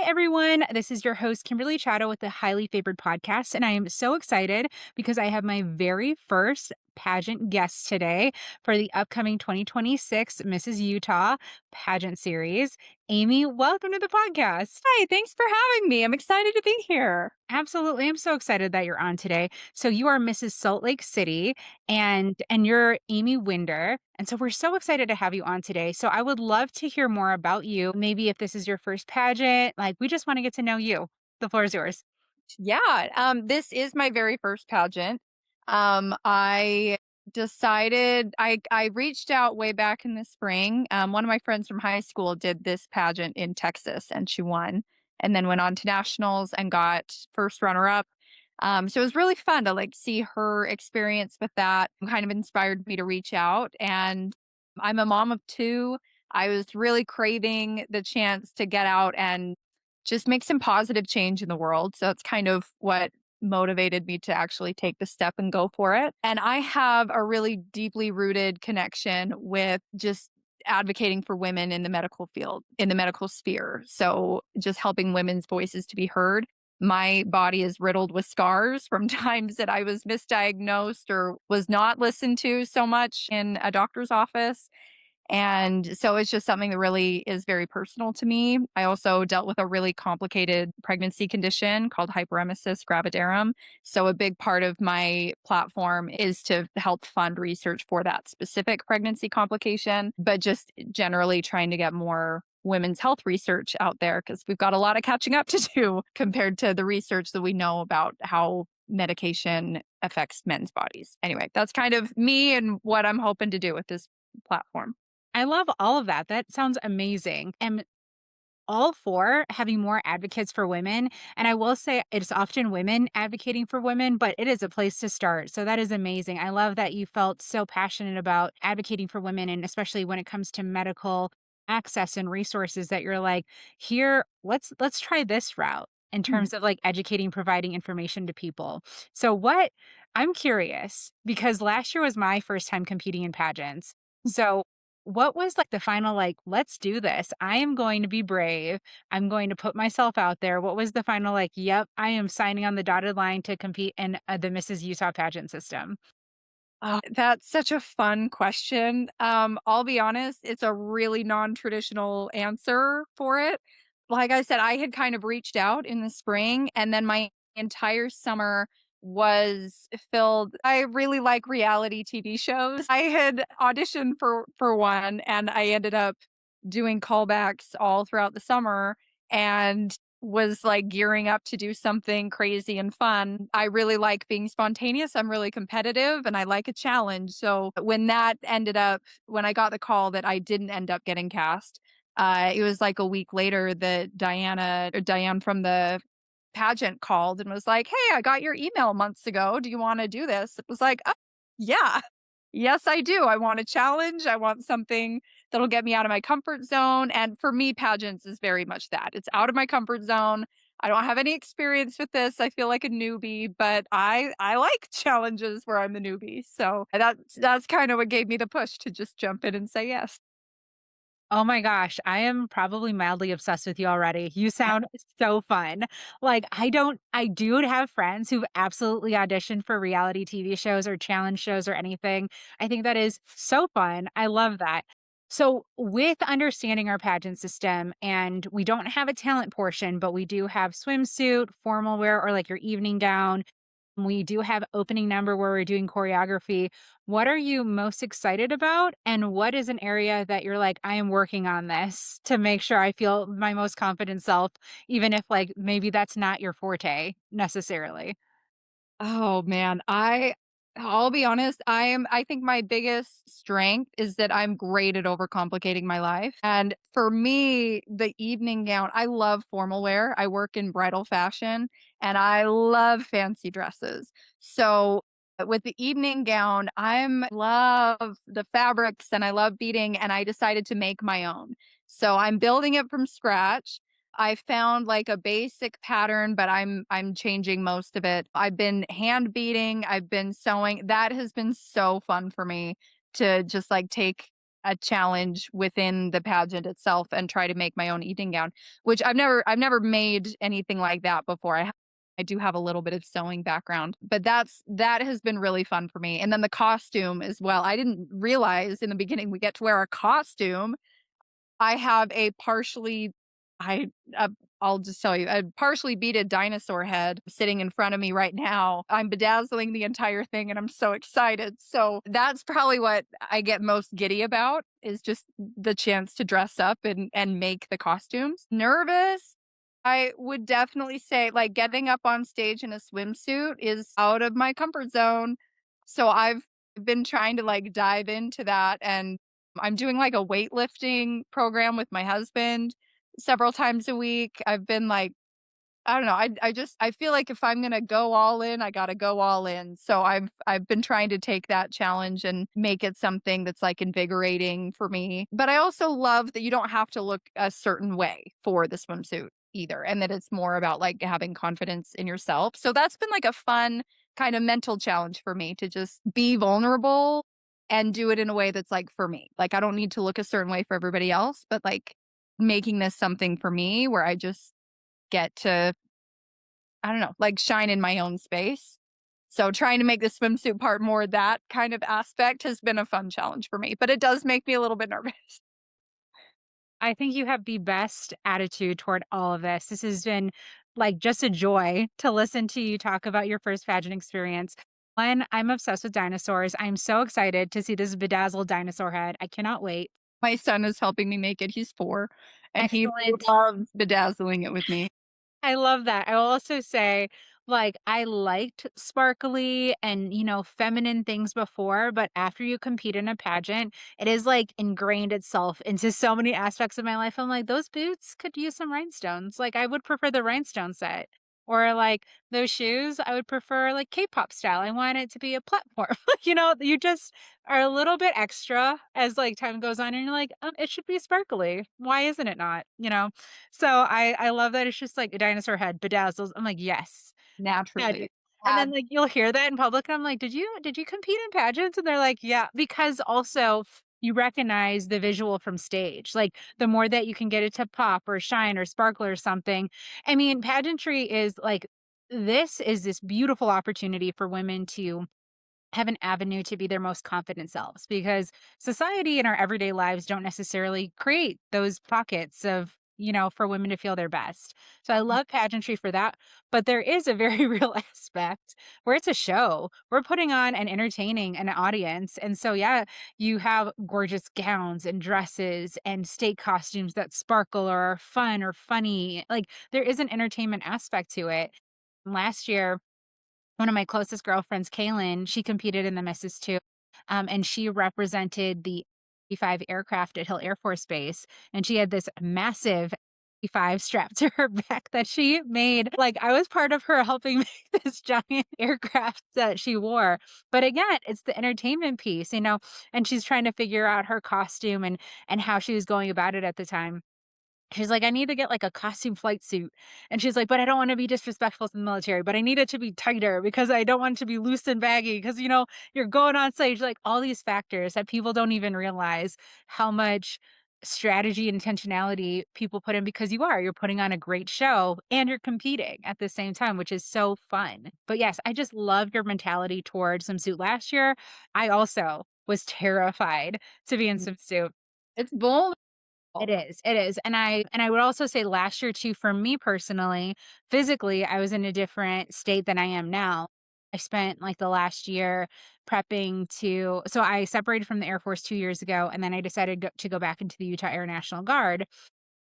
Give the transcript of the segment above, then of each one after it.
everyone. This is your host, Kimberly Chatto with the Highly Favored Podcast. And I am so excited because I have my very first pageant guest today for the upcoming 2026 Mrs. Utah pageant series. Amy, welcome to the podcast. Hi, thanks for having me. I'm excited to be here. Absolutely. I'm so excited that you're on today. So you are Mrs. Salt Lake City and you're Amy Winder. And so we're so excited to have you on today. So I would love to hear more about you. Maybe if this is your first pageant, like we just want to get to know you. The floor is yours. Yeah, this is my very first pageant. I decided I reached out way back in the spring. One of my friends from high school did this pageant in Texas, and she won, and then went on to nationals and got first runner up. So it was really fun to like see her experience with that. Kind of inspired me to reach out, and I'm a mom of two. I was really craving the chance to get out and just make some positive change in the world. So it's kind of what motivated me to actually take the step and go for it. And I have a really deeply rooted connection with just advocating for women in the medical field, in the medical sphere. So just helping women's voices to be heard. My body is riddled with scars from times that I was misdiagnosed or was not listened to so much in a doctor's office. And so it's just something that really is very personal to me. I also dealt with a really complicated pregnancy condition called hyperemesis gravidarum. So a big part of my platform is to help fund research for that specific pregnancy complication, but just generally trying to get more women's health research out there because we've got a lot of catching up to do compared to the research that we know about how medication affects men's bodies. Anyway, that's kind of me and what I'm hoping to do with this platform. I love all of that. That sounds amazing. And all for having more advocates for women. And I will say it's often women advocating for women, but it is a place to start. So that is amazing. I love that you felt so passionate about advocating for women, and especially when it comes to medical access and resources that you're like, here, let's try this route in Mhm. terms of like educating, providing information to people. So what I'm curious because last year was my first time competing in pageants. So what was, like, the final, like, "Let's do this. I am going to be brave. I'm going to put myself out there." What was the final, like, "Yep, I am signing on the dotted line to compete in, the Mrs. Utah pageant system?" Oh, that's such a fun question. I'll be honest, it's a really non-traditional answer for it. Like I said, I had kind of reached out in the spring, and then my entire summer was filled. I really like reality TV shows. I had auditioned for one, and I ended up doing callbacks all throughout the summer and was like gearing up to do something crazy and fun. I really like being spontaneous. I'm really competitive and I like a challenge. So when that ended up, when I got the call that I didn't end up getting cast, it was like a week later that Diane from the pageant called and was like, "Hey, I got your email months ago. Do you want to do this?" It was like, "Oh, yeah, yes, I do. I want a challenge. I want something that'll get me out of my comfort zone." And for me, pageants is very much that. It's out of my comfort zone. I don't have any experience with this. I feel like a newbie, but I like challenges where I'm the newbie. So that's kind of what gave me the push to just jump in and say yes. Oh my gosh, I am probably mildly obsessed with you already. You sound so fun. Like, I do have friends who've absolutely auditioned for reality TV shows or challenge shows or anything. I think that is so fun. I love that. So, with understanding our pageant system, and we don't have a talent portion, but we do have swimsuit, formal wear, or like your evening gown. We do have opening number where we're doing choreography. What are you most excited about? And what is an area that you're like, I am working on this to make sure I feel my most confident self, even if like maybe that's not your forte necessarily? Oh man, I'll be honest, I think my biggest strength is that I'm great at overcomplicating my life. And for me, the evening gown, I love formal wear. I work in bridal fashion and I love fancy dresses. So with the evening gown, I'm love the fabrics and I love beading and I decided to make my own. So I'm building it from scratch. I found like a basic pattern, but I'm changing most of it. I've been hand beading, I've been sewing. That has been so fun for me to just like take a challenge within the pageant itself and try to make my own eating gown, which I've never made anything like that before. I do have a little bit of sewing background, but that has been really fun for me. And then the costume as well. I didn't realize in the beginning we get to wear a costume. I have a partially I I'll just tell you, a partially beaded dinosaur head sitting in front of me right now. I'm bedazzling the entire thing and I'm so excited. So that's probably what I get most giddy about is just the chance to dress up and make the costumes. Nervous? I would definitely say like getting up on stage in a swimsuit is out of my comfort zone. So I've been trying to like dive into that, and I'm doing like a weightlifting program with my husband several times a week. I've been like, I don't know, I feel like if I'm gonna go all in, I gotta go all in. So I've been trying to take that challenge and make it something that's like invigorating for me. But I also love that you don't have to look a certain way for the swimsuit either, and that it's more about like having confidence in yourself. So that's been like a fun kind of mental challenge for me to just be vulnerable and do it in a way that's like for me. Like I don't need to look a certain way for everybody else, but like making this something for me where I just get to, I don't know, like shine in my own space. So trying to make the swimsuit part more that kind of aspect has been a fun challenge for me, but it does make me a little bit nervous. I think you have the best attitude toward all of this. This has been like just a joy to listen to you talk about your first pageant experience. One, I'm obsessed with dinosaurs. I'm so excited to see this bedazzled dinosaur head. I cannot wait. My son is helping me make it. He's 4 and he Excellent. loves bedazzling it with me. I love that. I will also say, like, I liked sparkly and, feminine things before, but after you compete in a pageant, it is like ingrained itself into so many aspects of my life. I'm like, those boots could use some rhinestones. Like, I would prefer the rhinestone set. Or like those shoes, I would prefer like K-pop style. I want it to be a platform. You just are a little bit extra as like time goes on and you're like, it should be sparkly. Why isn't it not? So I love that it's just like a dinosaur head bedazzles. I'm like, "Yes, Naturally. pageant." And then, Add like, you'll hear that in public, and I'm like, "Did you compete in pageants?" And they're like, "Yeah," because also you recognize the visual from stage. Like, the more that you can get it to pop or shine or sparkle or something. I mean, pageantry is like this is this beautiful opportunity for women to have an avenue to be their most confident selves because society and our everyday lives don't necessarily create those pockets of for women to feel their best. So I love pageantry for that, but there is a very real aspect where it's a show. We're putting on and entertaining an audience. And so yeah, you have gorgeous gowns and dresses and state costumes that sparkle or are fun or funny. Like there is an entertainment aspect to it. Last year one of my closest girlfriends, Kaylin, she competed in the Misses too, and she represented the E-5 aircraft at Hill Air Force Base, and she had this massive E-5 strapped to her back that she made. Like, I was part of her helping make this giant aircraft that she wore. But again, it's the entertainment piece, and she's trying to figure out her costume and how she was going about it at the time. She's like, "I need to get, like, a costume flight suit." And she's like, "But I don't wanna be disrespectful to the military, but I need it to be tighter because I don't want it to be loose and baggy because you're going on stage." Like, all these factors that people don't even realize how much strategy and intentionality people put in because you're putting on a great show and you're competing at the same time, which is so fun. But, yes, I just love your mentality towards swimsuit last year. I also was terrified to be in swimsuit. it's vulnerable. It is, and I would also say last year too, for me personally, physically, I was in a different state than I am now. I spent, like, the last year prepping to so I separated from the Air Force 2 years ago, and then I decided to go back into the Utah Air National Guard.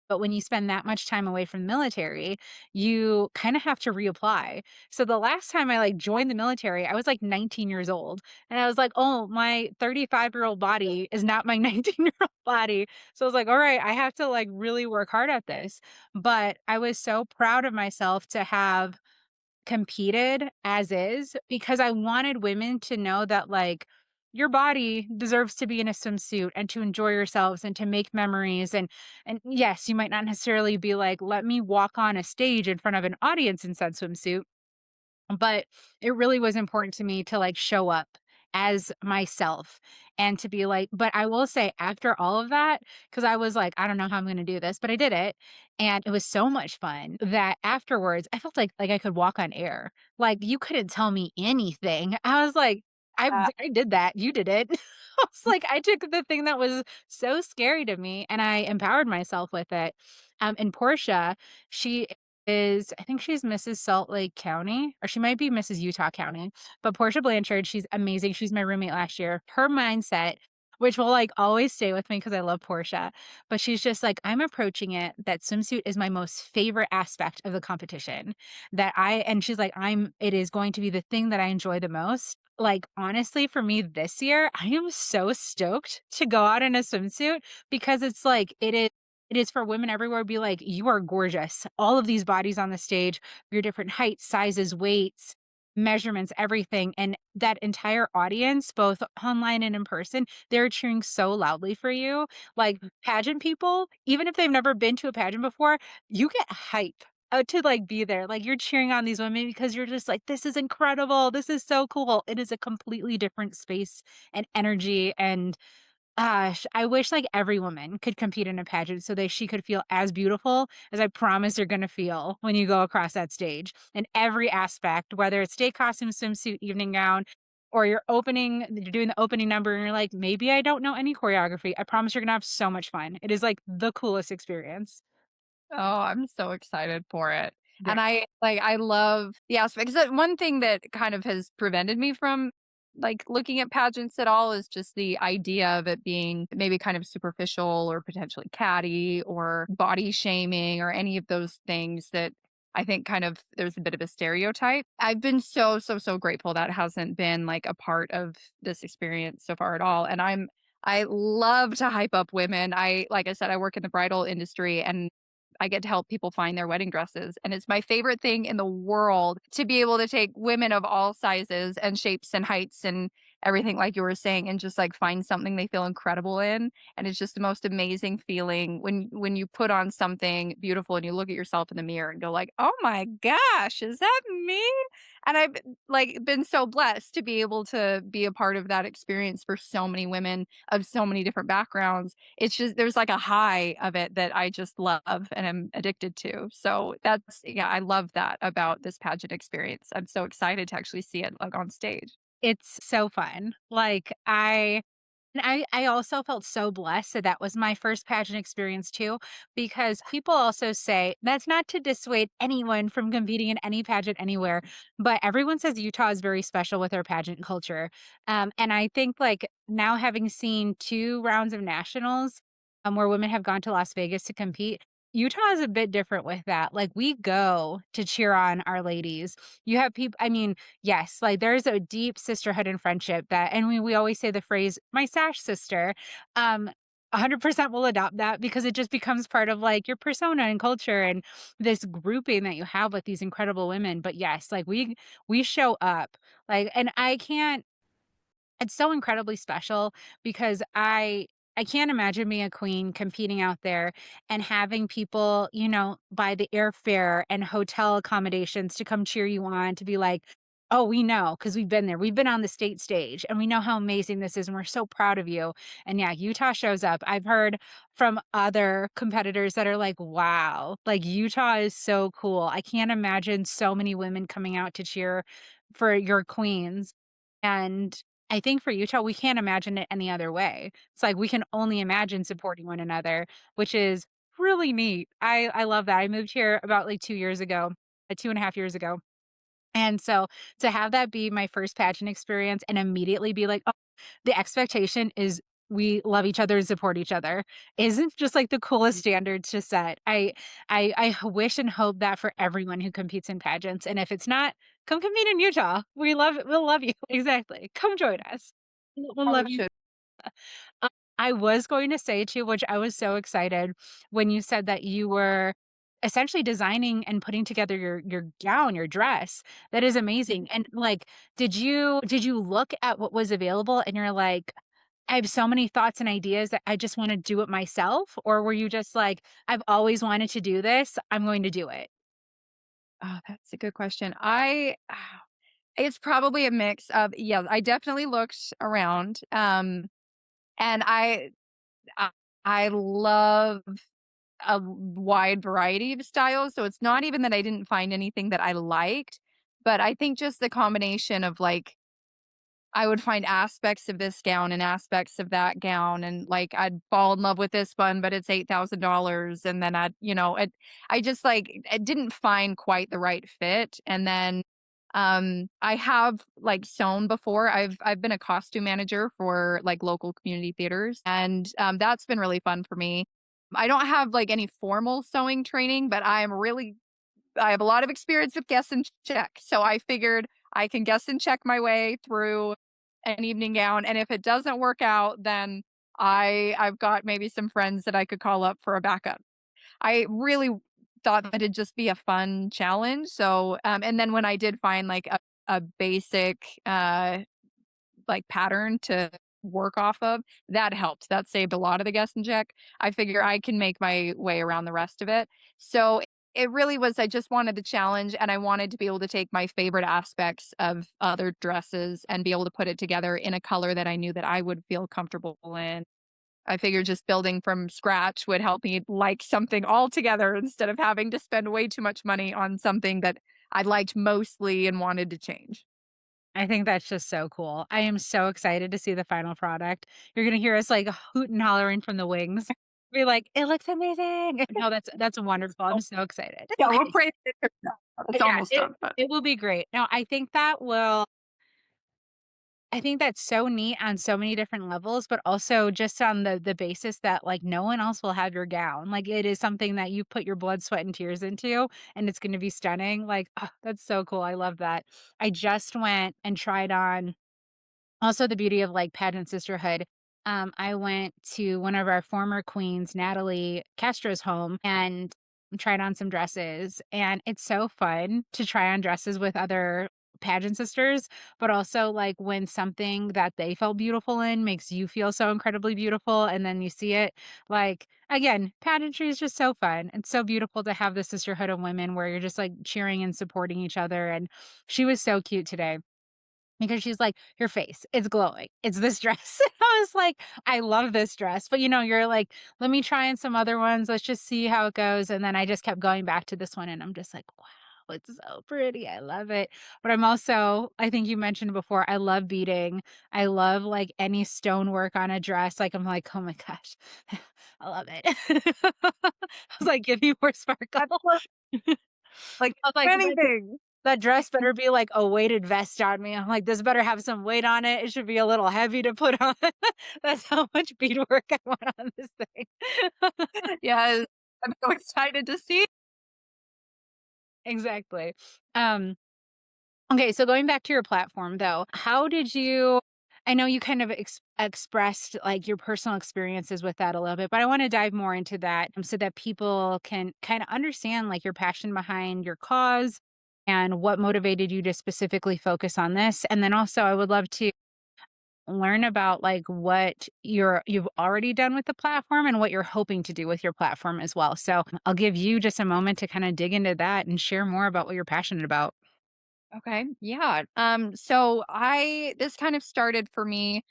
But when you spend that much time away from the military, you kinda have to reapply. So the last time I, like, joined the military, I was, like, 19 years old, and I was like, "Oh, my 35-year-old body is not my 19-year-old body." So I was like, "Alright, I have to, like, really work hard at this." But I was so proud of myself to have competed as is because I wanted women to know that, like, your body deserves to be in a swimsuit and to enjoy yourselves and to make memories and yes, you might not necessarily be like, "Let me walk on a stage in front of an audience in said swimsuit," but it really was important to me to, like, show up as myself and to be like, but I will say after all of that, because I was like, I don't know how I'm going to do this, but I did it. And it was so much fun that afterwards I felt like I could walk on air. Like you couldn't tell me anything. I was like, I did that. You did it. I was like, I took the thing that was so scary to me and I empowered myself with it. And Portia, she is, I think she's Mrs. Salt Lake County, or she might be Mrs. Utah County. But Portia Blanchard, she's amazing. She's my roommate last year. Her mindset, which will like always stay with me because I love Portia, but she's just like, I'm approaching it that swimsuit is my most favorite aspect of the competition. And she's like, it is going to be the thing that I enjoy the most. Like, honestly, for me this year, I am so stoked to go out in a swimsuit because it's like, it is for women everywhere. Be like, you are gorgeous. All of these bodies on the stage, your different heights, sizes, weights, measurements, everything. And that entire audience, both online and in person, they're cheering so loudly for you. Like pageant people, even if they've never been to a pageant before, you get hype to like be there. Like you're cheering on these women because you're just like, this is incredible. This is so cool. It is a completely different space and energy. And gosh, I wish like every woman could compete in a pageant so that she could feel as beautiful as I promise you're gonna feel when you go across that stage in every aspect, whether it's day costume, swimsuit, evening gown, or you're doing the opening number and you're like, maybe I don't know any choreography. I promise you're gonna have so much fun. It is like the coolest experience. Oh, I'm so excited for it. Yeah. And I love the aspect 'cause that one thing that kind of has prevented me from, like, looking at pageants at all is just the idea of it being maybe kind of superficial or potentially catty or body shaming or any of those things that I think kind of there's a bit of a stereotype. I've been so, so, so grateful that hasn't been, like, a part of this experience so far at all, and I love to hype up women. Like I said, I work in the bridal industry, and I get to help people find their wedding dresses, and it's my favorite thing in the world to be able to take women of all sizes and shapes and heights and everything like you were saying, and just, like, find something they feel incredible in, and it's just the most amazing feeling when you put on something beautiful and you look at yourself in the mirror and go like, "Oh my gosh, is that me?" And I've, like, been so blessed to be able to be a part of that experience for so many women of so many different backgrounds. It's just there's like a high of it that I just love and am addicted to. So that's yeah, I love that about this pageant experience. I'm so excited to actually see it like on stage. It's so fun. I also felt so blessed that that was my first pageant experience too, because people also say that's not to dissuade anyone from competing in any pageant anywhere, but everyone says Utah is very special with their pageant culture. And I think like now having seen 2 rounds of nationals, where women have gone to Las Vegas to compete, Utah is a bit different with that. Like we go to cheer on our ladies. You have people, I mean, yes, like there's a deep sisterhood and friendship that, and we always say the phrase, my sash sister. Um, 100% will adopt that because it just becomes part of like your persona and culture and this grouping that you have with these incredible women. But yes, like we show up like, and I can't, it's so incredibly special because I can't imagine being a queen competing out there and having people, buy the airfare and hotel accommodations to come cheer you on to be like, "Oh, we know because 'cause we've been there. We've been on the state stage and we know how amazing this is and we're so proud of you." And yeah, Utah shows up. I've heard from other competitors that are like, "Wow, like Utah is so cool. I can't imagine so many women coming out to cheer for your queens." And I think for Utah, we can't imagine it any other way. It's like we can only imagine supporting one another, which is really neat. I love that. I moved here about like 2 years ago, 2.5 years ago. And so to have that be my first pageant experience and immediately be like, "Oh, the expectation is we love each other and support each other," isn't just like the coolest standards to set. I wish and hope that for everyone who competes in pageants, and if it's not, come compete in Utah. We'll love you. Exactly. Come join us. We'll love Probably you. should. Uh, I was going to say too, which I was so excited when you said that you were essentially designing and putting together your gown, your dress. That is amazing. And like, did you look at what was available and you're like, I have so many thoughts and ideas that I just want to do it myself? Or were you just like, I've always wanted to do this, I'm going to do it? Oh, that's a good question. I It's probably a mix of yeah, I definitely looked around, and I I love a wide variety of styles, so it's not even that I didn't find anything that I liked, but I think just the combination of, like, I would find aspects of this gown and aspects of that gown, and, like, I'd fall in love with this one, but it's $8,000, and then I just, like, I didn't find quite the right fit, and then, I have, like, sewn before. I've been a costume manager for, like, local community theaters, and, that's been really fun for me. I don't have, like, any formal sewing training, but I have a lot of experience with guess and check, so I figured I can guess and check my way through an evening gown, and if it doesn't work out, then I've got maybe some friends that I could call up for a backup. I really thought that it'd just be a fun challenge, so, and then when I did find, like, a basic, like, pattern to work off of, that helped. That saved a lot of the guess and check. I figure I can make my way around the rest of it. So it really was I just wanted the challenge, and I wanted to be able to take my favorite aspects of other dresses and be able to put it together in a color that I knew that I would feel comfortable in. I figured just building from scratch would help me like something altogether instead of having to spend way too much money on something that I liked mostly and wanted to change. I think that's just so cool. I am so excited to see the final product. You're gonna hear us, like, hoot and hollering from the wings. Be like, "It looks amazing." No, that's wonderful. I'm so excited. Yeah, we're Okay. praying it turns out. It's Yeah, almost done, but it will be great. No, I think that's so neat on so many different levels, but also just on the basis that, like, no one else will have your gown. Like, it is something that you put your blood, sweat, and tears into, and it's gonna be stunning. Like, that's so cool. I love that. I just went and tried on also the beauty of, like, pageant sisterhood. I went to one of our former queens, Natalie Castro's home, and tried on some dresses, and it's so fun to try on dresses with other pageant sisters, but also, like, when something that they felt beautiful in makes you feel so incredibly beautiful, and then you see it, like, again, pageantry is just so fun. It's so beautiful to have the sisterhood of women where you're just, like, cheering and supporting each other, and she was so cute today. Because she's like, "Your face, it's glowing. It's this dress." I was like, "I love this dress." But, you're like, "Let me try on some other ones. Let's just see how it goes." And then I just kept going back to this one and I'm just like, "Wow, it's so pretty. I love it." But I'm also I think you mentioned before, I love beading. I love, like, any stonework on a dress. Like, I'm like, "Oh my gosh, I love it." I was like, "Give me more that's sparkle." what like I was like, anything. that dress better be like a weighted vest on me. I'm like, "This better have some weight on it. It should be a little heavy to put on." That's how much beadwork I want on this thing. Yes, I'm so excited to see. Exactly. Um, okay, so going back to your platform though, how did you I know you kind of expressed like your personal experiences with that a little bit, but I want to dive more into that so that people can kind of understand like your passion behind your cause and what motivated you to specifically focus on this. And then also I would love to learn about like what you've already done with the platform and what you're hoping to do with your platform as well. So I'll give you just a moment to kind of dig into that and share more about what you're passionate about. Okay, yeah. So I this kind of started for me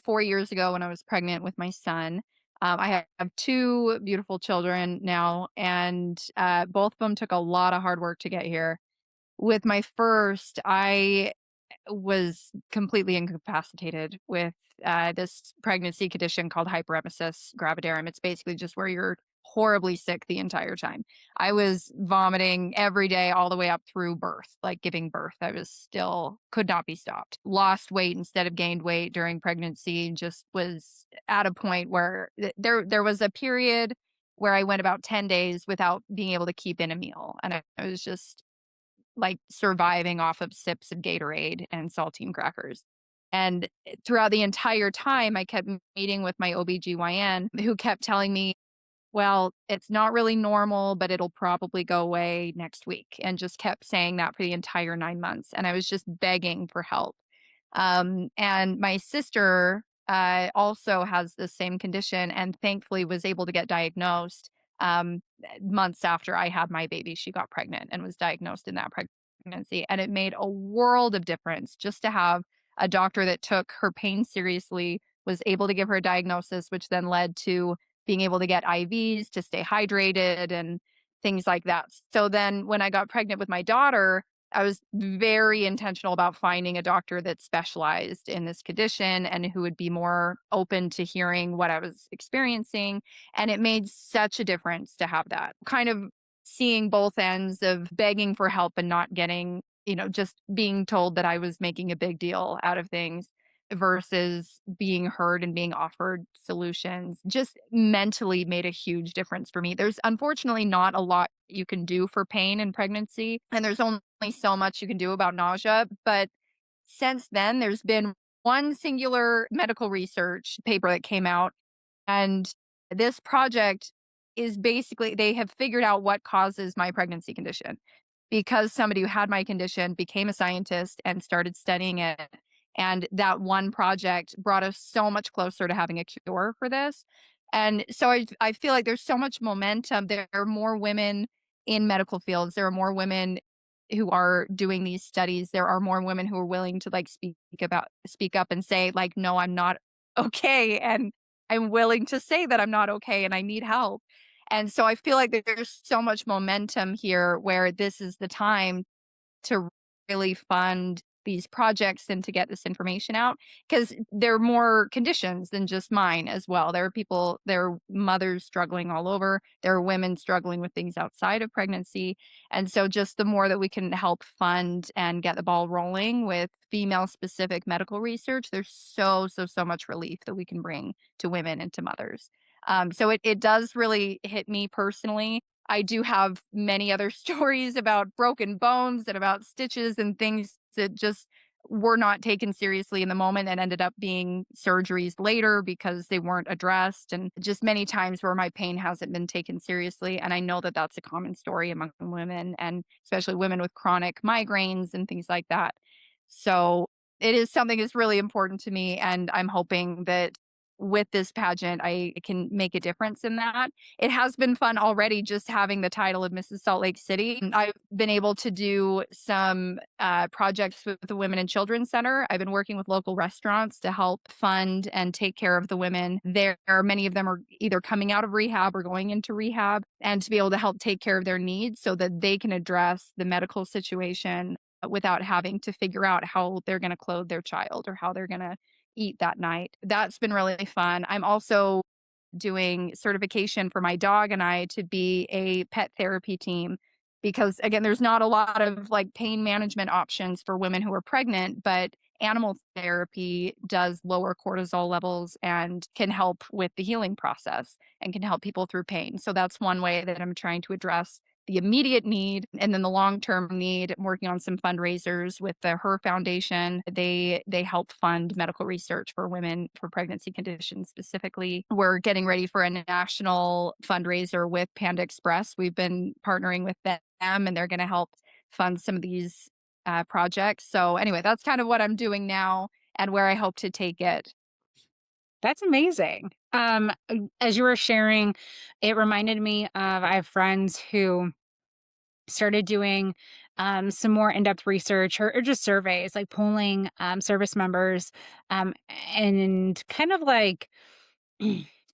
4 years ago when I was pregnant with my son. I have 2 beautiful children now, and both of them took a lot of hard work to get here. With my first, I was completely incapacitated with, this pregnancy condition called hyperemesis gravidarum. It's basically just where you're horribly sick the entire time. I was vomiting every day all the way up through birth, like giving birth. I was still could not be stopped. Lost weight instead of gained weight during pregnancy, just was at a point where there was a period where I went about 10 days without being able to keep in a meal, and I was just like surviving off of sips of Gatorade and saltine crackers. And throughout the entire time, I kept meeting with my OBGYN who kept telling me, well, it's not really normal, but it'll probably go away next week. And just kept saying that for the entire 9 months. And I was just begging for help. And my sister also has the same condition and thankfully was able to get diagnosed months after I had my baby. She got pregnant and was diagnosed in that pregnancy. pregnancy, and it made a world of difference just to have a doctor that took her pain seriously, was able to give her a diagnosis, which then led to being able to get IVs to stay hydrated and things like that. So then when I got pregnant with my daughter, I was very intentional about finding a doctor that specialized in this condition and who would be more open to hearing what I was experiencing. And it made such a difference to have that kind of seeing both ends of begging for help and not getting, just being told that I was making a big deal out of things versus being heard and being offered solutions just mentally made a huge difference for me. There's unfortunately not a lot you can do for pain in pregnancy, and there's only so much you can do about nausea. But since then, there's been one singular medical research paper that came out, and this project is basically they have figured out what causes my pregnancy condition because somebody who had my condition became a scientist and started studying it. And that one project brought us so much closer to having a cure for this. And so I feel like there's so much momentum. There are more women in medical fields. There are more women who are doing these studies. There are more women who are willing to like speak up and say like, no, I'm not okay. And I'm willing to say that I'm not okay and I need help. And so I feel like there's so much momentum here where this is the time to really fund these projects and to get this information out because there are more conditions than just mine as well. There are mothers struggling all over. There are women struggling with things outside of pregnancy. And so just the more that we can help fund and get the ball rolling with female specific medical research, there's so much relief that we can bring to women and to mothers. So it does really hit me personally. I do have many other stories about broken bones and about stitches and things that just were not taken seriously in the moment and ended up being surgeries later because they weren't addressed. And just many times where my pain hasn't been taken seriously. And I know that that's a common story among women and especially women with chronic migraines and things like that. So it is something that's really important to me. And I'm hoping that with this pageant, I can make a difference in that. It has been fun already just having the title of Mrs. Salt Lake City. I've been able to do some projects with the Women and Children's Center. I've been working with local restaurants to help fund and take care of the women there. Many of them are either coming out of rehab or going into rehab, and to be able to help take care of their needs so that they can address the medical situation without having to figure out how they're going to clothe their child or how they're going to eat that night. That's been really fun. I'm also doing certification for my dog and I to be a pet therapy team because again there's not a lot of like pain management options for women who are pregnant, but animal therapy does lower cortisol levels and can help with the healing process and can help people through pain. So that's one way that I'm trying to address the immediate need and then the long-term need. I'm working on some fundraisers with the Her Foundation. They help fund medical research for women for pregnancy conditions specifically. We're getting ready for a national fundraiser with Panda Express. We've been partnering with them and they're going to help fund some of these projects. So anyway, that's kind of what I'm doing now and where I hope to take it. That's amazing. As you were sharing, it reminded me of I have friends who started doing some more in-depth research or just surveys, like polling service members, and kind of like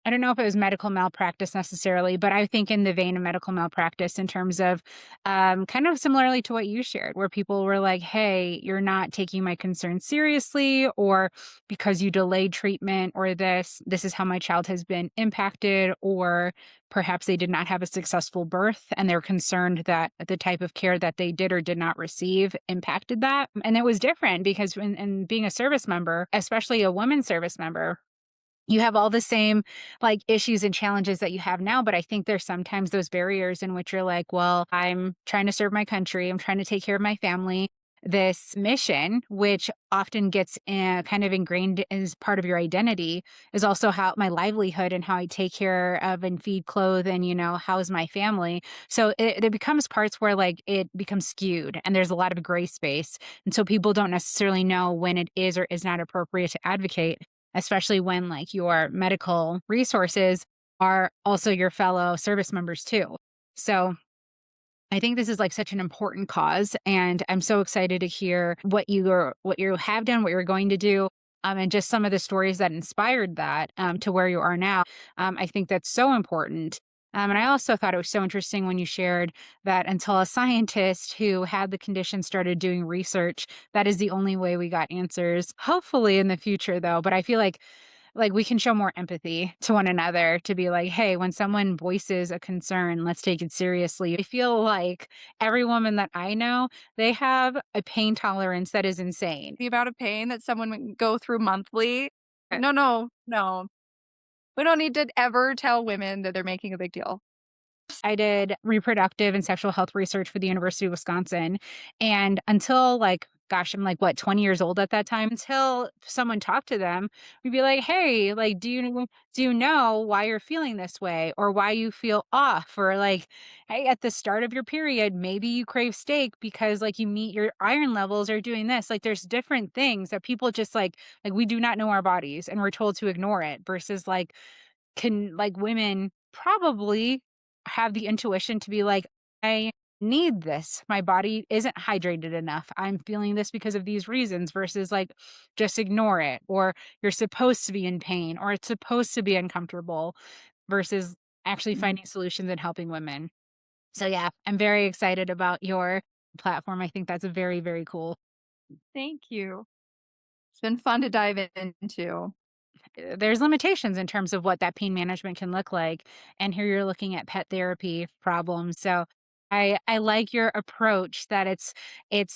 I don't know if it was medical malpractice necessarily, but I think in the vein of medical malpractice in terms of kind of similarly to what you shared, where people were like, hey, you're not taking my concerns seriously, or because you delayed treatment, or this is how my child has been impacted, or perhaps they did not have a successful birth and they're concerned that the type of care that they did or did not receive impacted that. And it was different because in being a service member, especially a woman service member, you have all the same like issues and challenges that you have now, but I think there's sometimes those barriers in which you're like, well, I'm trying to serve my country, I'm trying to take care of my family. This mission, which often gets kind of ingrained as part of your identity, is also how my livelihood and how I take care of and feed, clothe, and house my family. So it becomes parts where like it becomes skewed, and there's a lot of gray space, and so people don't necessarily know when it is or is not appropriate to advocate, especially when like your medical resources are also your fellow service members too. So I think this is like such an important cause, and I'm so excited to hear what you have done, what you're going to do, and just some of the stories that inspired that to where you are now. I think that's so important. And I also thought it was so interesting when you shared that until a scientist who had the condition started doing research, that is the only way we got answers. Hopefully in the future, though, but I feel like, we can show more empathy to one another to be like, "Hey, when someone voices a concern, let's take it seriously." I feel like every woman that I know, they have a pain tolerance that is insane. The amount of pain that someone would go through monthly. No, no, no. We don't need to ever tell women that they're making a big deal. I did reproductive and sexual health research for the University of Wisconsin. And until like, gosh, I'm like, what, 20 years old at that time, until someone talked to them, we'd be like, hey, like, do you know why you're feeling this way or why you feel off? Or like, hey, at the start of your period, maybe you crave steak because like you meet your iron levels or doing this. Like there's different things that people just like we do not know our bodies and we're told to ignore it versus like women probably have the intuition to be like, I need this. My body isn't hydrated enough. I'm feeling this because of these reasons versus like just ignore it or you're supposed to be in pain or it's supposed to be uncomfortable versus actually Mhm. finding solutions and helping women. So yeah, I'm very excited about your platform. I think that's very, very cool. Thank you. It's been fun to dive into. There's limitations in terms of what that pain management can look like, and here you're looking at pet therapy problems, so I like your approach that it's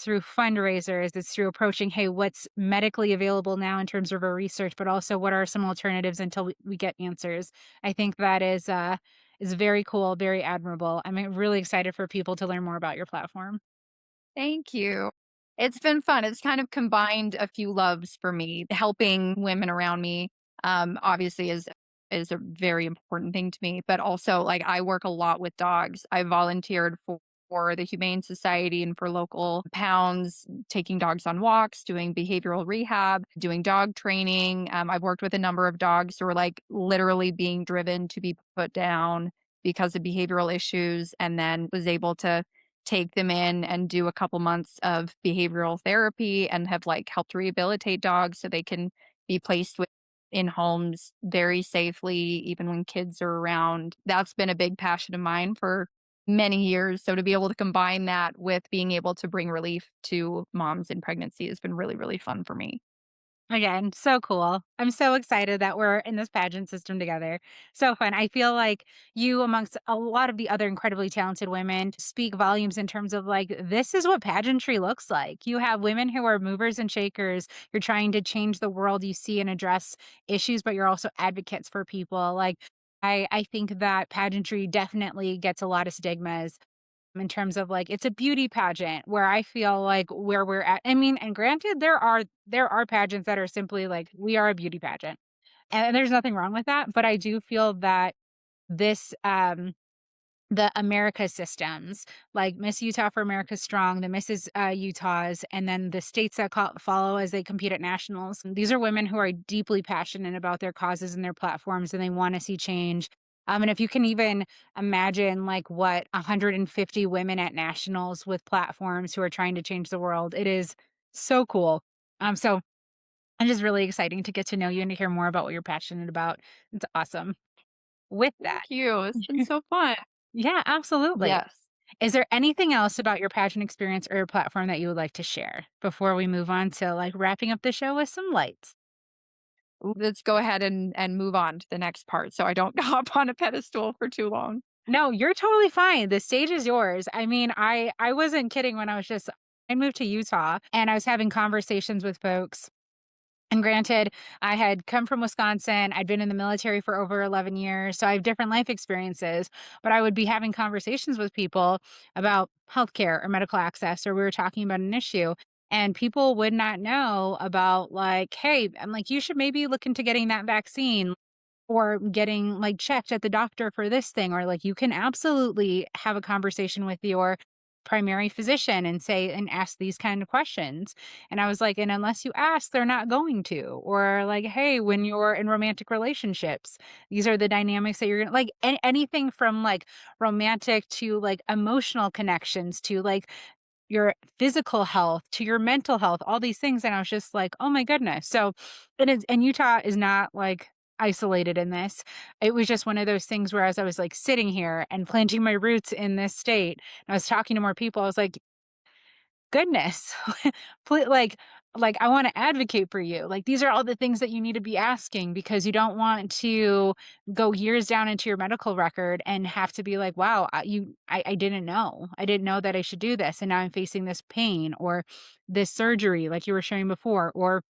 through fundraisers, it's through approaching, "Hey, what's medically available now in terms of our research, but also what are some alternatives until we get answers." I think that is very cool, very admirable. I'm, really excited for people to learn more about your platform. Thank you. It's been fun. It's kind of combined a few loves for me. Helping women around me, obviously is a very important thing to me, but also like I work a lot with dogs. I volunteered for the Humane Society and for local pounds, taking dogs on walks, doing behavioral rehab, doing dog training. I've worked with a number of dogs who are like literally being driven to be put down because of behavioral issues, and then was able to take them in and do a couple months of behavioral therapy and have like helped rehabilitate dogs so they can be placed in homes very safely even when kids are around. That's been a big passion of mine for many years. So to be able to combine that with being able to bring relief to moms in pregnancy has been really, really fun for me. Again, so cool. I'm so excited that we're in this pageant system together. So fun. I feel like you, amongst a lot of the other incredibly talented women, speak volumes in terms of like, this is what pageantry looks like. You have women who are movers and shakers. You're trying to change the world you see and address issues, but you're also advocates for people. Like, I think that pageantry definitely gets a lot of stigmas in terms of like it's a beauty pageant where I feel like where we're at. I mean, and granted, there are pageants that are simply like we are a beauty pageant. And there's nothing wrong with that. But I do feel that this the America systems, like Miss Utah for America Strong, the Mrs. Utahs, and then the states that follow as they compete at nationals. These are women who are deeply passionate about their causes and their platforms, and they want to see change. And if you can even imagine, like what 150 women at nationals with platforms who are trying to change the world, it is so cool. So it's just really exciting to get to know you and to hear more about what you're passionate about. It's awesome. With that, Thank you. It's been so fun. yeah, absolutely. Yes. Is there anything else about your pageant experience or your platform that you would like to share before we move on to like wrapping up the show with some lights? Let's go ahead and move on to the next part so I don't hop on a pedestal for too long. No, you're totally fine. The stage is yours. I mean, I wasn't kidding when I was just I moved to Utah and I was having conversations with folks. And granted, I had come from Wisconsin. I'd been in the military for over 11 years. So I have different life experiences, but I would be having conversations with people about healthcare or medical access, or we were talking about an issue. And people would not know about, like, hey, I'm like, you should maybe look into getting that vaccine or getting like checked at the doctor for this thing, or like you can absolutely have a conversation with your primary physician and say and ask these kind of questions. And I was like, and unless you ask, they're not going to. Or like, hey, when you're in romantic relationships, these are the dynamics that you're gonna like anything from like romantic to like emotional connections to like your physical health to your mental health, all these things. And I was just like, oh my goodness. So and Utah is not like isolated in this. It was just one of those things where as I was like sitting here and planting my roots in this state, and I was talking to more people, I was like, goodness, like I want to advocate for you. Like these are all the things that you need to be asking because you don't want to go years down into your medical record and have to be like, wow, I didn't know. I didn't know that I should do this. And now I'm facing this pain or this surgery, like you were sharing before, or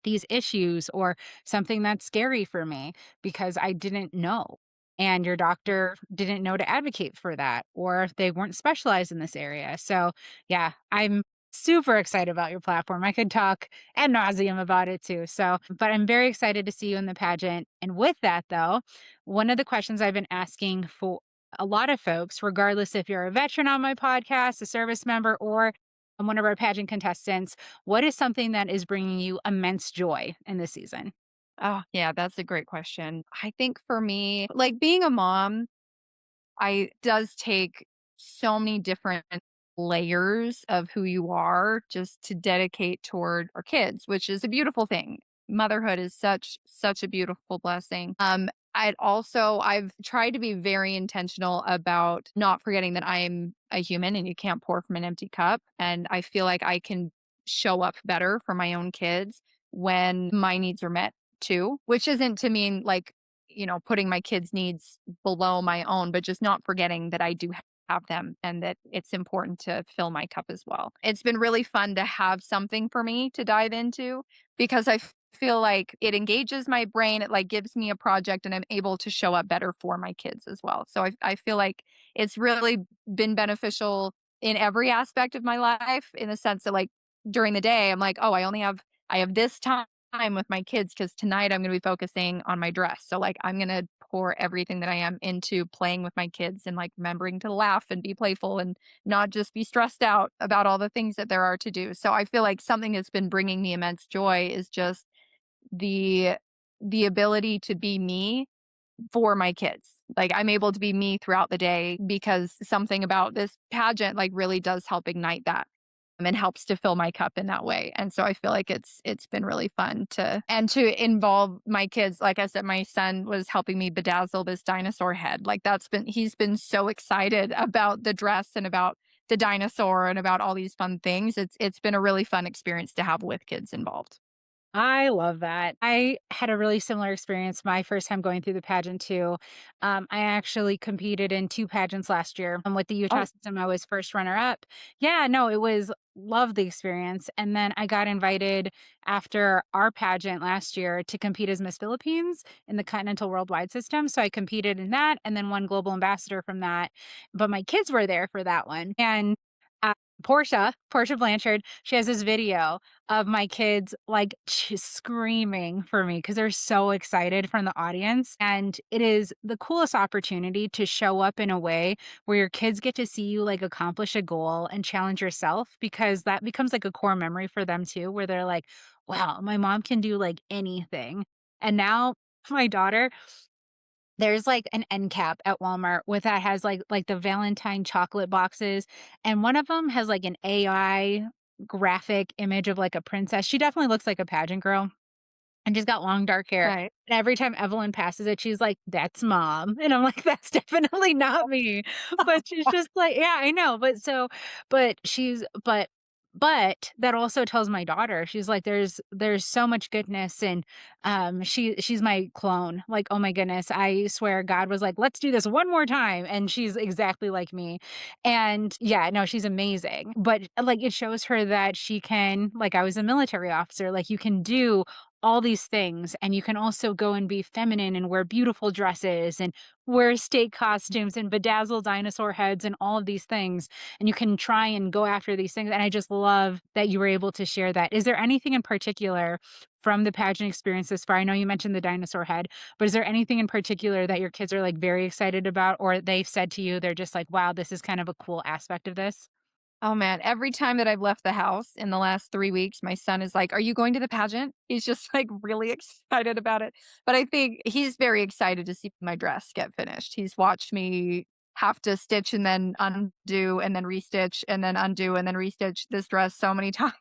these issues or something that's scary for me because I didn't know. And your doctor didn't know to advocate for that, or they weren't specialized in this area. So, yeah, I'm super excited about your platform. I could talk ad nauseum about it too. So, but I'm very excited to see you in the pageant. And with that, though, one of the questions I've been asking for a lot of folks, regardless if you're a veteran on my podcast, a service member, or one of our pageant contestants, what is something that is bringing you immense joy in this season? Oh, yeah, that's a great question. I think for me, like being a mom, I does take so many different layers of who you are just to dedicate toward our kids, which is a beautiful thing. Motherhood is such a beautiful blessing. I've tried to be very intentional about not forgetting that I'm a human and you can't pour from an empty cup. And I feel like I can show up better for my own kids when my needs are met too, which isn't to mean like, putting my kids' needs below my own, but just not forgetting that I do have them and that it's important to fill my cup as well. It's been really fun to have something for me to dive into because feel like it engages my brain. It like gives me a project and I'm able to show up better for my kids as well. So I feel like it's really been beneficial in every aspect of my life in the sense that like during the day, I'm like, oh, I have this time with my kids because tonight I'm going to be focusing on my dress. So like I'm going to pour everything that I am into playing with my kids and like remembering to laugh and be playful and not just be stressed out about all the things that there are to do. So I feel like something that's been bringing me immense joy is just the the ability to be me for my kids. Like I'm able to be me throughout the day because something about this pageant like really does help ignite that and helps to fill my cup in that way. And so I feel like it's been really fun to involve my kids. Like I said, my son was helping me bedazzle this dinosaur head. Like he's been so excited about the dress and about the dinosaur and about all these fun things. It's been a really fun experience to have with kids involved. I love that. I had a really similar experience my first time going through the pageant too. I actually competed in 2 pageants last year. With the Utah Oh, system, I was first runner up. Yeah, no, it was love the experience. And then I got invited after our pageant last year to compete as Miss Philippines in the Continental Worldwide system. So I competed in that and then won global ambassador from that. But my kids were there for that one. And uh, Portia Blanchard, she has this video of my kids, like, screaming for me because 'cause they're so excited from the audience, and it is the coolest opportunity to show up in a way where your kids get to see you, like, accomplish a goal and challenge yourself because that becomes, like, a core memory for them too, where they're like, "Wow, my mom can do, like, anything." And now my daughter, there's, like, an end cap at Walmart with that has, like, the Valentine chocolate boxes, and one of them has, like, an AI graphic image of, like, a princess. She definitely looks like a pageant girl, and she's got long, dark hair, right. and every time Evelyn passes it, she's like, "That's mom," and I'm like, "That's definitely not me," but she's just like yeah, I know, but she's but that also tells my daughter, she's like, "There's so much goodness," and, she's my clone, like, oh my goodness, I swear God was like, "Let's do this one more time," and she's exactly like me, and yeah, no, she's amazing, but, like, it shows her that she can like, I was a military officer, like, you can do all these things, and you can also go and be feminine and wear beautiful dresses and wear state costumes and bedazzle dinosaur heads and all of these things, and you can try and go after these things, and I just love that you were able to share that. Is there anything in particular from the pageant experience this far? I know you mentioned the dinosaur head, but is there anything in particular that your kids are, like, very excited about or they've said to you, they're just like, "Wow, this is kind of a cool aspect of this?" Oh, man, every time that I've left the house in the last 3 weeks, my son is like, "Are you going to the pageant?" He's just, like, really excited about it, but I think he's very excited to see my dress get finished. He's watched me have to stitch and then undo and then restitch and then undo and then restitch this dress so many times.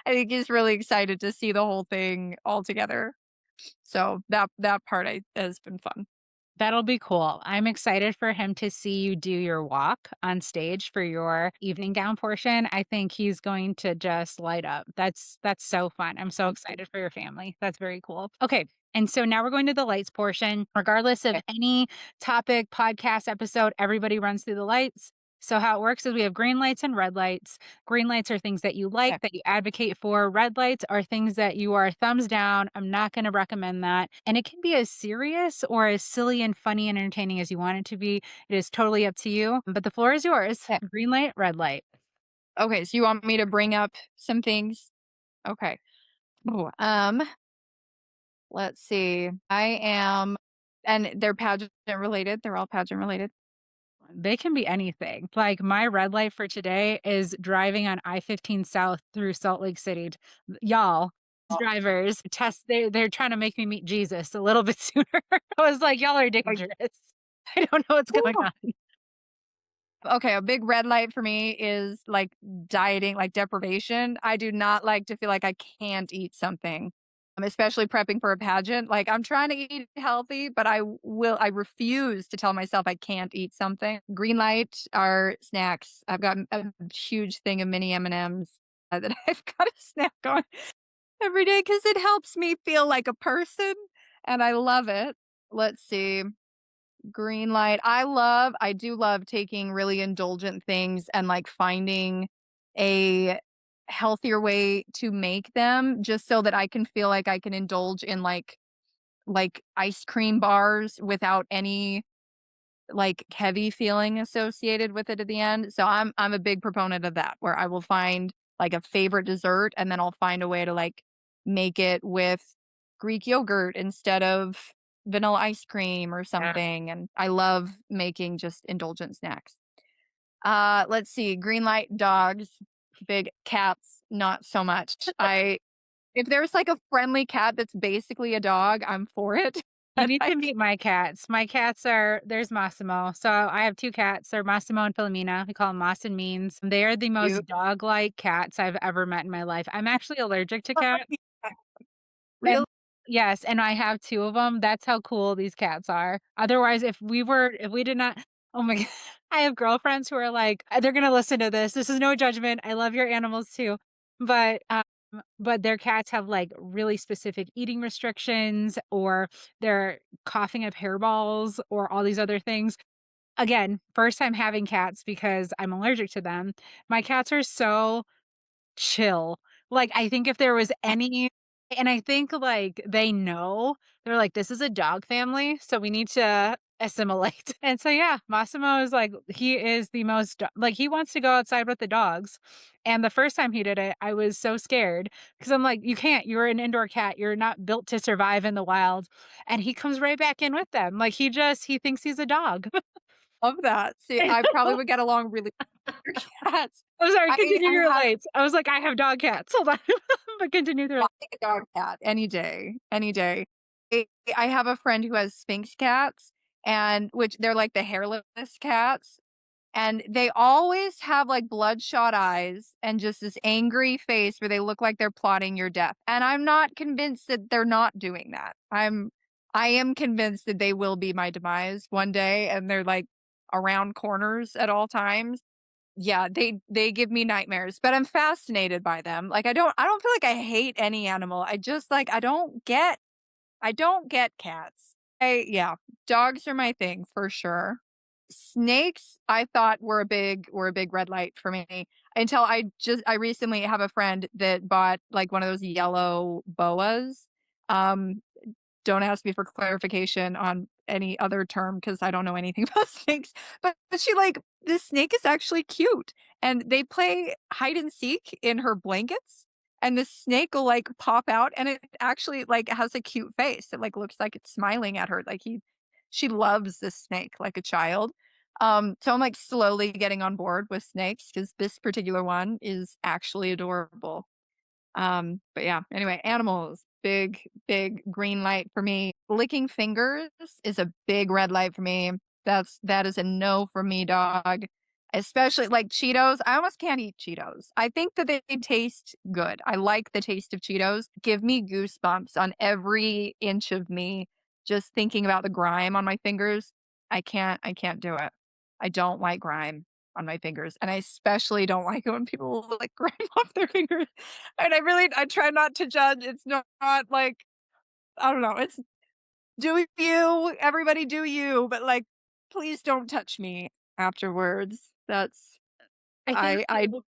I think he's really excited to see the whole thing all together. So that part I has been fun. That'll be cool. I'm excited for him to see you do your walk on stage for your evening gown portion. I think he's going to just light up. That's so fun. I'm so excited for your family. That's very cool. Okay. And so now we're going to the lights portion. Regardless of Okay, any topic, podcast, episode, everybody runs through the lights. So how it works is we have green lights and red lights. Green lights are things that you like, okay, that you advocate for. Red lights are things that you are thumbs down. I'm not going to recommend that. And it can be as serious or as silly and funny and entertaining as you want it to be. It is totally up to you, but the floor is yours. okay. Green light, red light. Okay, so you want me to bring up some things? Okay. Ooh, let's see. I am and they're pageant related, they're all pageant related. They can be anything. Like my red light for today is driving on I-15 South through Salt Lake City. Y'all, these Oh, drivers they're trying to make me meet Jesus a little bit sooner. I was like, y'all are like, dangerous. I don't know what's going woo! on. Okay, a big red light for me is, like, dieting, like, deprivation. I do not like to feel like I can't eat something. Especially prepping for a pageant. Like, I'm trying to eat healthy, but I refuse to tell myself I can't eat something. Green light are snacks. I've got a huge thing of mini M&Ms, that I've got to snack on every day because it helps me feel like a person, and I love it. Let's see. Green light. I do love taking really indulgent things and, like, finding a healthier way to make them just so that I can feel like I can indulge in, like, ice cream bars without any, like, heavy feeling associated with it at the end. So I'm a big proponent of that, where I will find, like, a favorite dessert, and then I'll find a way to, like, make it with Greek yogurt instead of vanilla ice cream or Yeah. something, and I love making just indulgent snacks. Let's see, green light, dogs, big cats, not so much. I If there's, like, a friendly cat that's basically a dog, I'm for it. You But need I to meet my cats. My cats are there's Massimo. So I have 2 cats. They're Massimo and Filomena. We call them Moss and Means. They are the do. most dog-like cats I've ever met in my life. I'm actually allergic to cats. Really? And yes, and I have 2 of them. That's how cool these cats are. Otherwise, if we did not oh my god, I have girlfriends who are like, they're gonna listen to this. This is no judgment. I love your animals too. But their cats have, like, really specific eating restrictions, or they're coughing up hairballs or all these other things. Again, first time having cats because I'm allergic to them. My cats are so chill. Like, I think if there was any and I think, like, they know, they're like, "This is a dog family, so we need to assimilate." And so, yeah, Massimo is like he is the most do like, he wants to go outside with the dogs, and the first time he did it, I was so scared because 'cause I'm like, "You can't, you're an indoor cat, you're not built to survive in the wild," and he comes right back in with them, like, he thinks he's a dog. Love that. See, I probably would get along really with your cats. I'm sorry, continue I your have lights. I was like, "I have dog cats." Hold on. But continue their I'll take a dog cat any day, any day. I I have a friend who has Sphynx cats, and which they're like the hairless cats, and they always have, like, bloodshot eyes and just this angry face where they look like they're plotting your death, and I'm not convinced that they're not doing that. I am convinced that they will be my demise one day, and they're, like, around corners at all times. Yeah, they give me nightmares, but I'm fascinated by them. Like, I don't feel like I hate any animal. I just, like, I don't get cats. Yeah, dogs are my thing for sure. Snakes, I thought were a big red light for me until I recently have a friend that bought, like, one of those yellow boas. Um, don't ask me for clarification on any other term because I don't know anything about snakes, but she, like, this snake is actually cute, and they play hide and seek in her blankets, and the snake will, like, pop out, and it actually, like, has a cute face. It, like, looks like it's smiling at her, like, he she loves this snake like a child. So I'm like slowly getting on board with snakes because this particular one is actually adorable. But yeah, anyway, animals, big, big green light for me. Licking fingers is a big red light for me. That is a no for me, dog. Especially like Cheetos. I almost can't eat Cheetos. I think that they taste good. I like the taste of Cheetos. Give me goosebumps on every inch of me just thinking about the grime on my fingers. I can't do it. I don't like grime on my fingers, and I especially don't like it when people lick grime off their fingers. And I try not to judge. It's not like I don't know, it's do you, everybody do you, but, like, please don't touch me afterwards. That's I think I love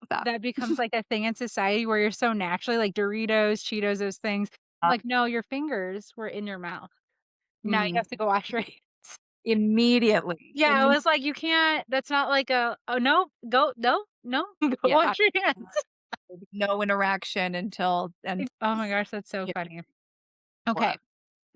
that. that becomes like a thing in society where you're so naturally like Doritos, Cheetos, those things. Uh, Like, no, your fingers were in your mouth. Now you mhm. have to go wash your hands. Immediately. Yeah, I was like, you can't, that's not like a, oh no, go, no, no, go Yeah, wash your hands. no interaction until Oh my gosh, that's so you funny. know, Okay.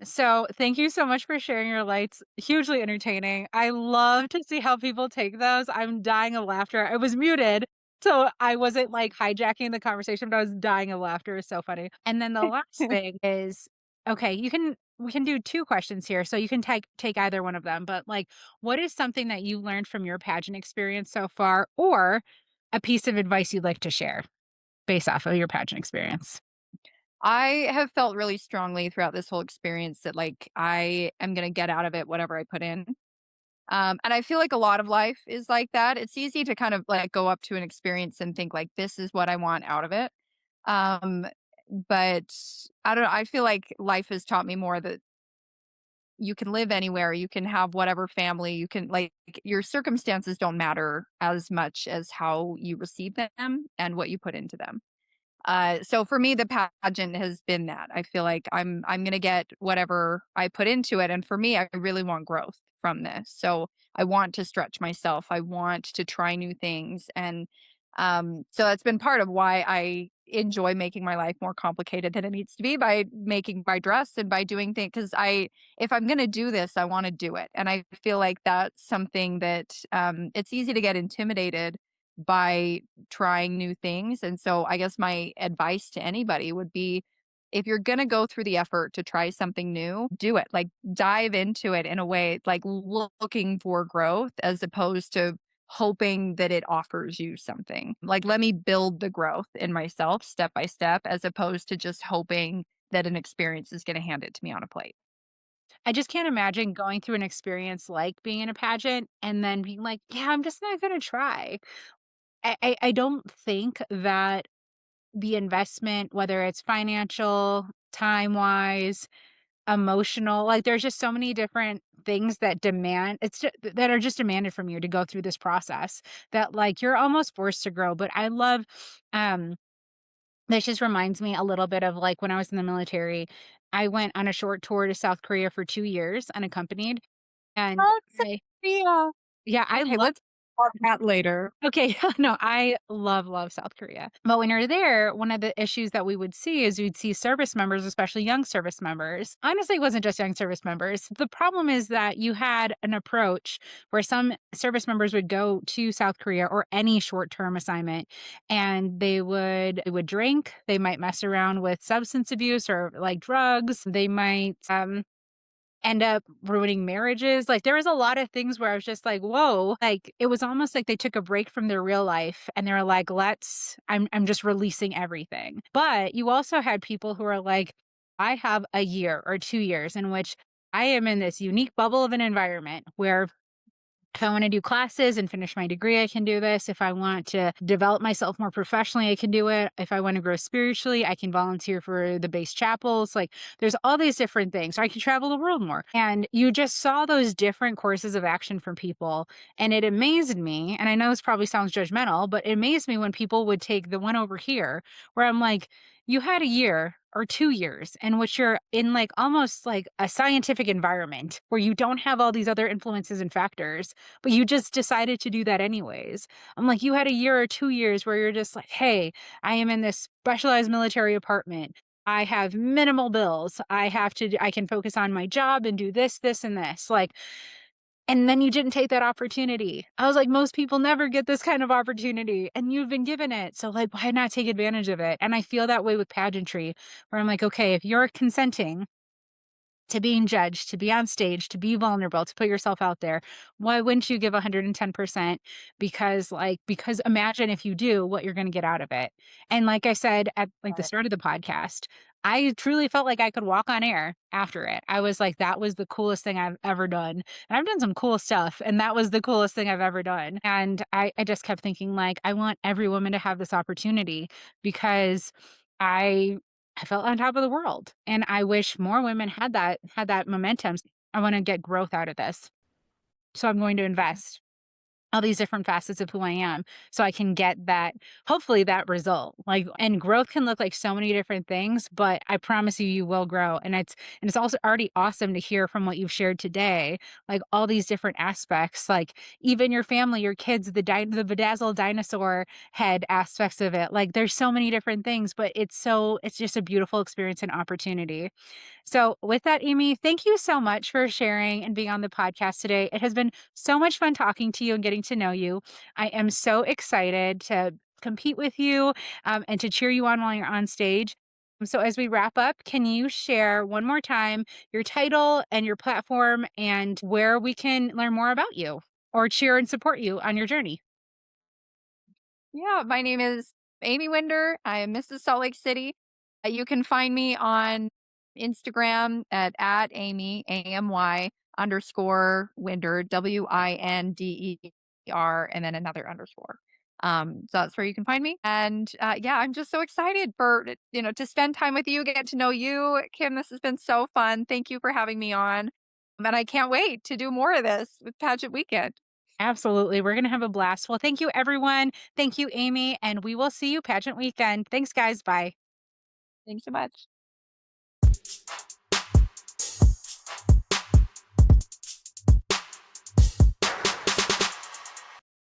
So, thank you so much for sharing your lights. Hugely entertaining. I love to see how people take those. I'm dying of laughter. I was muted, so I wasn't like hijacking the conversation, but I was dying of laughter. It was so funny. And then the last thing is, okay, we can do two questions here. So you can take either one of them, but like what is something that you learned from your pageant experience so far or a piece of advice you'd like to share based off of your pageant experience? I have felt really strongly throughout this whole experience that, like, I am gonna get out of it whatever I put in. And I feel like a lot of life is like that. It's easy to kind of, like, go up to an experience and think, like, "This is what I want out of it." Um, but I don't know, I feel like life has taught me more that you can live anywhere, you can have whatever family, you can like, your circumstances don't matter as much as how you receive them and what you put into them. So for me, the pageant has been that. I feel like I'm gonna get whatever I put into it, and for me, I really want growth from this. So I want to stretch myself. I want to try new things, and so that's been part of why I enjoy making my life more complicated than it needs to be by making by dress and by doing things because I if I'm gonna do this, I want to do it, and I feel like that's something that it's easy to get intimidated by trying new things. And so I guess my advice to anybody would be if you're going to go through the effort to try something new, do it. Like dive into it in a way like looking for growth as opposed to hoping that it offers you something. Like let me build the growth in myself step by step as opposed to just hoping that an experience is going to hand it to me on a plate. I just can't imagine going through an experience like being in a pageant and then being like, "Yeah, I'm just not gonna try." I don't think that the investment, whether it's financial, time-wise, emotional, like, there's just so many different things that demand that are just demanded from you to go through this process that, like, you're almost forced to grow, but I love, um this just reminds me a little bit of, like, when I was in the military, I went on a short tour to South Korea for 2 years unaccompanied, and Oh, I yeah. yeah, I Okay, love let's talk that later. okay, no, I love South Korea. But when you're there, one of the issues that we would see is we'd see service members, especially young service members. Honestly, it wasn't just young service members. The problem is that you had an approach where some service members would go to South Korea or any short-term assignment and they would drink, they might mess around with substance abuse or like drugs, they might end up ruining marriages. Like, there was a lot of things where I was just like, "Whoa." Like, it was almost like they took a break from their real life and they were like, I'm just releasing everything." But you also had people who are like, "I have a year or 2 years in which I am in this unique bubble of an environment where if I want to do classes and finish my degree, I can do this. If I want to develop myself more professionally, I can do it. If I want to grow spiritually, I can volunteer for the base chapels. Like there's all these different things. Or I can travel the world more." And you just saw those different courses of action from people. And it amazed me. And I know this probably sounds judgmental, but it amazed me when people would take the one over here where I'm like, you had a year or 2 years in which you're in like almost like a scientific environment where you don't have all these other influences and factors, but you just decided to do that anyways. I'm like, you had a year or 2 years where you're just like, "Hey, I am in this specialized military apartment. I have minimal bills. I can focus on my job and do this, this, and this." Like, and then you didn't take that opportunity. I was like, most people never get this kind of opportunity and you've been given it. So like, why not take advantage of it? And I feel that way with pageantry where I'm like, okay, if you're consenting to being judged, to be on stage, to be vulnerable, to put yourself out there. Why wouldn't you give 110%? Because imagine if you do what you're going to get out of it. And like I said at like the Right. start of the podcast, I truly felt like I could walk on air after it. I was like, that was the coolest thing I've ever done. And I've done some cool stuff, and that was the coolest thing I've ever done. And I just kept thinking, like, I want every woman to have this opportunity because I I felt on top of the world, and I wish more women had that momentum. I wanna get growth out of this, so I'm going to invest all these different facets of who I am so I can get that hopefully that result. Like and growth can look like so many different things, but I promise you you will grow. And it's also already awesome to hear from what you've shared today, like all these different aspects, like even your family, your kids, the bedazzled dinosaur head aspects of it. Like there's so many different things, but it's just a beautiful experience and opportunity. So, with that, Amy, thank you so much for sharing and being on the podcast today. It has been so much fun talking to you and getting to know you. I am so excited to compete with you and to cheer you on while you're on stage. So, as we wrap up, can you share one more time your title and your platform and where we can learn more about you or cheer and support you on your journey? Yeah, my name is Amy Winder. I am Mrs. Salt Lake City. You can find me on Instagram at Amy AMY underscore Winder WINDER and then another underscore. So that's where you can find me. And yeah, I'm just so excited for to spend time with you, get to know you, Kim. This has been so fun. Thank you for having me on, and I can't wait to do more of this with Pageant Weekend. Absolutely. We're going to have a blast. Well, thank you, everyone. Thank you, Amy. And we will see you pageant weekend. Thanks, guys. Bye. Thanks so much.